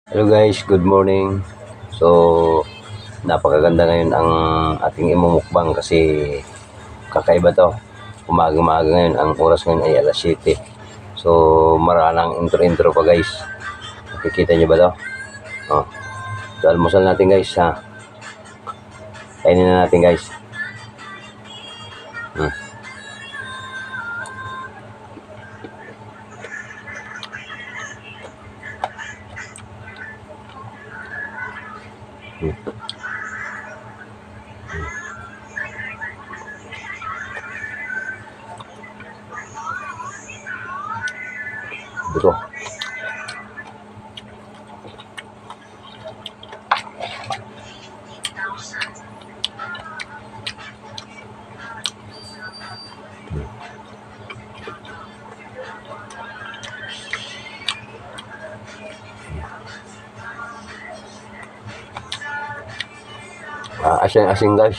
Hello guys, good morning. So, napakaganda ngayon ang ating imumukbang kasi kakaiba to. Umaga-umaga ngayon, ang oras ngayon ay alas 7. So, maranang intro-intro pa guys. Nakikita nyo ba to? Oh. So, almusal natin guys ha. Kainin na natin guys. Ito. Asin-asin guys.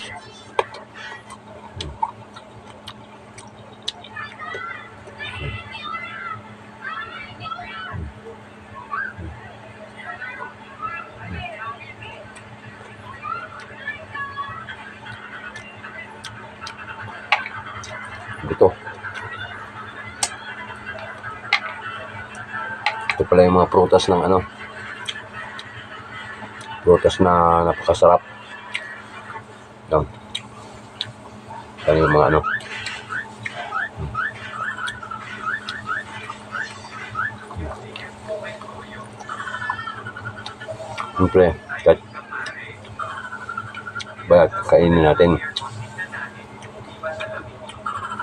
Ito pala yung mga prutas ng prutas na napakasarap. Yan. Yan yung mga Siyempre, kainin natin.